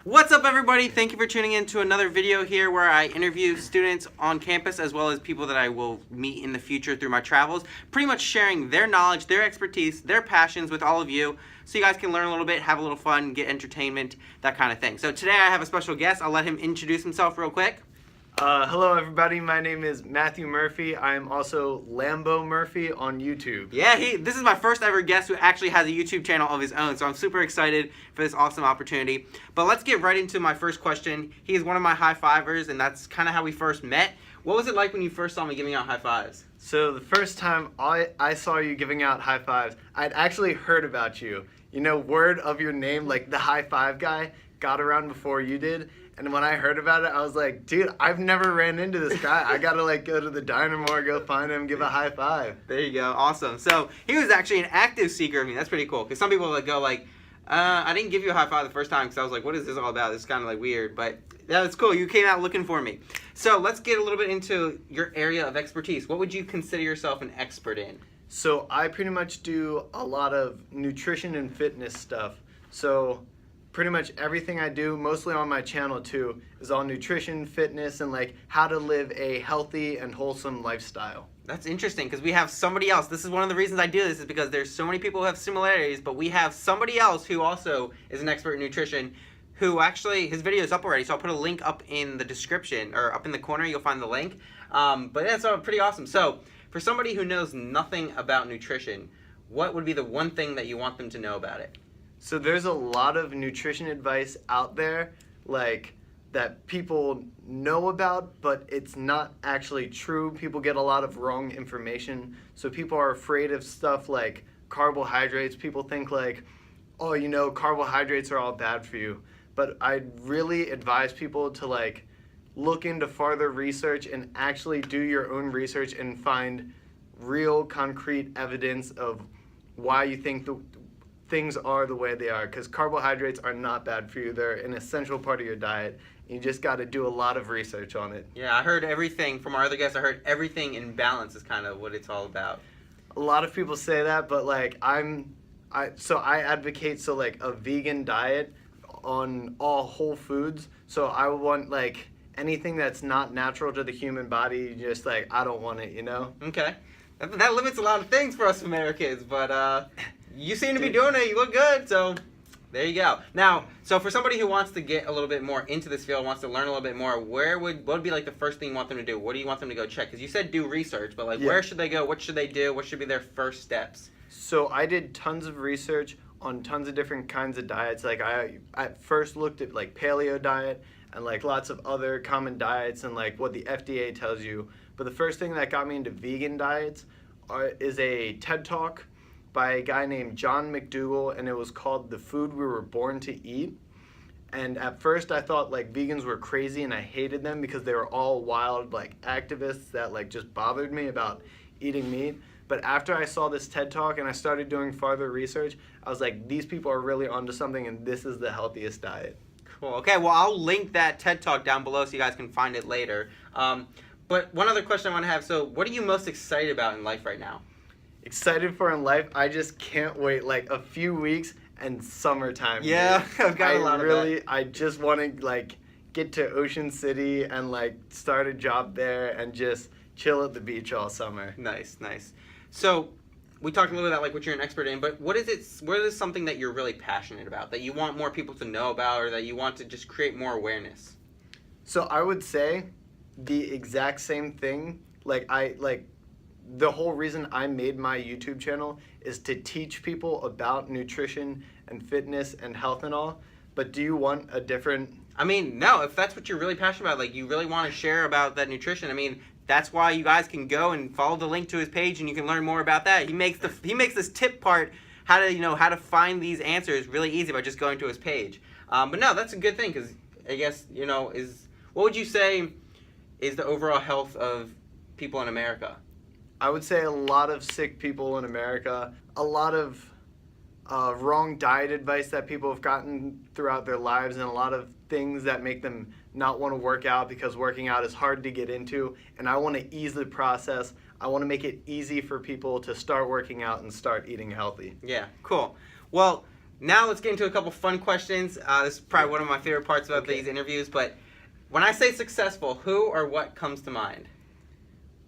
What's up, everybody? Thank you for tuning in to another video here where I interview students on campus as well as people that I will meet in the future through my travels, pretty much sharing their knowledge, their expertise, their passions with all of you so you guys can learn a little bit, have a little fun, get entertainment, that kind of thing. So today I have a special guest. I'll let him introduce himself real quick. Hello everybody, my name is Matthew Murphy. I am also Lambo Murphy on YouTube. Yeah, this is my first ever guest who actually has a YouTube channel of his own, so I'm super excited for this awesome opportunity. But let's get right into my first question. He is one of my high-fivers, and that's kind of how we first met. What was it like when you first saw me giving out high fives? So the first time I saw you giving out high fives, I'd actually heard about you. You know, word of your name, like the High5 guy, got around before you did. And when I heard about it, I was like, dude, I've never ran into this guy. I gotta go to the diner more, go find him, give a high five. There you go, awesome. So he was actually an active seeker of me. That's pretty cool. Because some people go I didn't give you a high five the first time because I was like, what is this all about? This is kind of weird, but yeah, it's cool. You came out looking for me. So let's get a little bit into your area of expertise. What would you consider yourself an expert in? So I pretty much do a lot of nutrition and fitness stuff. So pretty much everything I do, mostly on my channel too, is all nutrition, fitness, and how to live a healthy and wholesome lifestyle. That's interesting because we have somebody else. This is one of the reasons I do this is because there's so many people who have similarities, but we have somebody else who also is an expert in nutrition who actually, his video is up already, so I'll put a link up in the description, or up in the corner, you'll find the link. But that's pretty awesome. So for somebody who knows nothing about nutrition, what would be the one thing that you want them to know about it? So there's a lot of nutrition advice out there, that people know about, but it's not actually true. People get a lot of wrong information. So people are afraid of stuff like carbohydrates. People think oh, carbohydrates are all bad for you. But I really advise people to look into farther research and actually do your own research and find real concrete evidence of why you think things are the way they are, because carbohydrates are not bad for you. They're an essential part of your diet. You just got to do a lot of research on it. Yeah, I heard everything from our other guests. I heard everything in balance is kind of what it's all about. A lot of people say that, but I advocate a vegan diet on all whole foods. So I want anything that's not natural to the human body. Just I don't want it, Okay, that limits a lot of things for us Americans, but you seem to be doing it. You look good, so there you go. Now, so for somebody who wants to get a little bit more into this field, wants to learn a little bit more, what would be the first thing you want them to do? What do you want them to go check? Because you said do research, but Yeah. Where should they go? What should they do? What should be their first steps? So I did tons of research on tons of different kinds of diets. I at first looked at paleo diet and lots of other common diets and what the FDA tells you. But the first thing that got me into vegan diets is a TED Talk by a guy named John McDougall, and it was called The Food We Were Born to Eat. And at first I thought vegans were crazy and I hated them because they were all wild activists that just bothered me about eating meat. But after I saw this TED Talk and I started doing farther research, I was like, these people are really onto something and this is the healthiest diet. Cool. Okay, well, I'll link that TED Talk down below so you guys can find it later. But one other question I want to have, so what are you most excited about in life right now? Excited for in life, I just can't wait a few weeks and summertime. Yeah, I've got a lot of that. I just want to get to Ocean City and start a job there and just chill at the beach all summer. Nice. So we talked a little bit about what you're an expert in, but what is something that you're really passionate about, that you want more people to know about, or that you want to just create more awareness? So I would say the exact same thing. The whole reason I made my YouTube channel is to teach people about nutrition and fitness and health and all. But do you want a different... I mean, no, if that's what you're really passionate about, you really want to share about that nutrition, that's why you guys can go and follow the link to his page and you can learn more about that. He makes this tip part, how to find these answers really easy by just going to his page. But no, that's a good thing because I guess, what would you say is the overall health of people in America? I would say a lot of sick people in America, a lot of wrong diet advice that people have gotten throughout their lives, and a lot of things that make them not want to work out because working out is hard to get into. And I want to ease the process. I want to make it easy for people to start working out and start eating healthy. Yeah, cool. Well, Now let's get into a couple fun questions. This is probably one of my favorite parts about these interviews. But when I say successful, who or what comes to mind?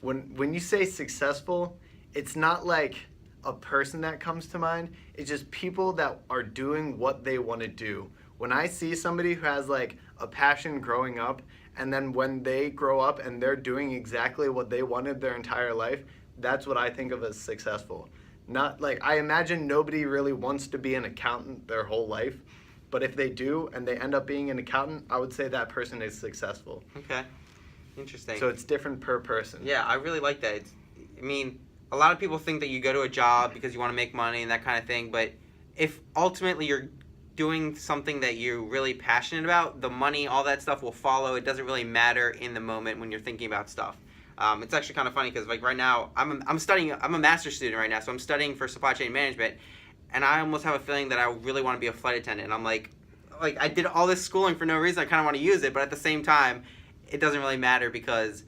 When you say successful, it's not like a person that comes to mind. It's just people that are doing what they want to do. When I see somebody who has like a passion growing up, and then when they grow up and they're doing exactly what they wanted their entire life, that's what I think of as successful. Not like, I imagine nobody really wants to be an accountant their whole life, but if they do and they end up being an accountant, I would say that person is successful. Okay, interesting. So it's different per person. Yeah, I really like that. I mean, a lot of people think that you go to a job because you want to make money and that kind of thing, but if ultimately you're doing something that you're really passionate about, the money, all that stuff will follow. It doesn't really matter in the moment when you're thinking about stuff. It's actually kind of funny because like right now I'm studying. I'm a master's student right now, so I'm studying for supply chain management, and I almost have a feeling that I really want to be a flight attendant. And I'm like I did all this schooling for no reason. I kind of want to use it, but at the same time, it doesn't really matter because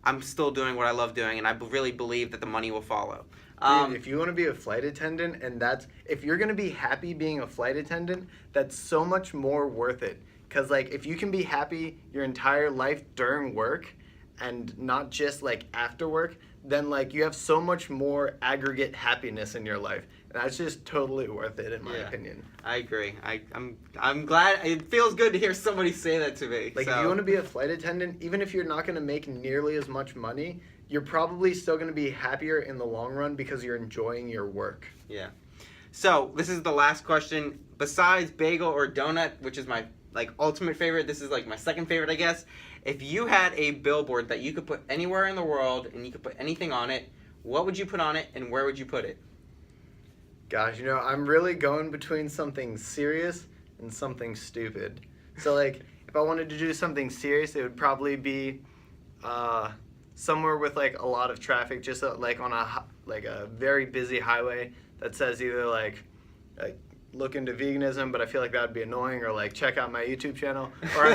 I'm still doing what I love doing, and I really believe that the money will follow. Dude, if you want to be a flight attendant, and if you're gonna be happy being a flight attendant, that's so much more worth it. Cause like if you can be happy your entire life during work, and not just like after work, then like you have so much more aggregate happiness in your life. And that's just totally worth it in my opinion. I agree. I'm glad. It feels good to hear somebody say that to me. Like if you want to be a flight attendant, even if you're not going to make nearly as much money, you're probably still going to be happier in the long run because you're enjoying your work. Yeah. So this is the last question. Besides bagel or donut, which is my like ultimate favorite, this is like my second favorite, I guess. If you had a billboard that you could put anywhere in the world and you could put anything on it, what would you put on it and where would you put it? Gosh, I'm really going between something serious and something stupid. So like, if I wanted to do something serious, it would probably be somewhere with like a lot of traffic, just like on a very busy highway that says either like look into veganism, but I feel like that would be annoying, or like check out my YouTube channel, or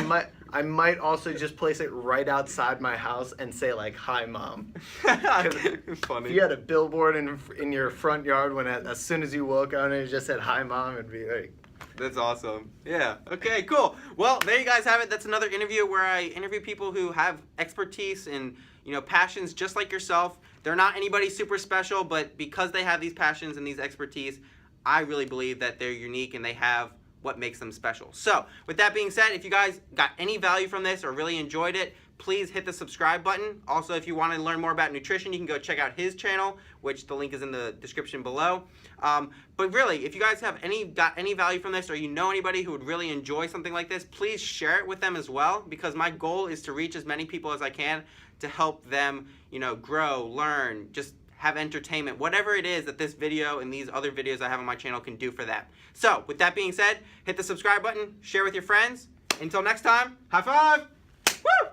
I might also just place it right outside my house and say like, "Hi, Mom." Funny. If you had a billboard in your front yard as soon as you woke up and it just said, "Hi, Mom," it'd be like. That's awesome. Yeah. Okay, cool. Well, there you guys have it. That's another interview where I interview people who have expertise and, passions just like yourself. They're not anybody super special, but because they have these passions and these expertise, I really believe that they're unique and they have what makes them special. So, with that being said, if you guys got any value from this or really enjoyed it, please hit the subscribe button. Also, if you want to learn more about nutrition, you can go check out his channel, which the link is in the description below. But really, if you guys have got any value from this, or you know anybody who would really enjoy something like this, please share it with them as well, because my goal is to reach as many people as I can to help them, grow, learn, just have entertainment, whatever it is that this video and these other videos I have on my channel can do for them. So, with that being said, hit the subscribe button, share with your friends. Until next time, high five! Woo!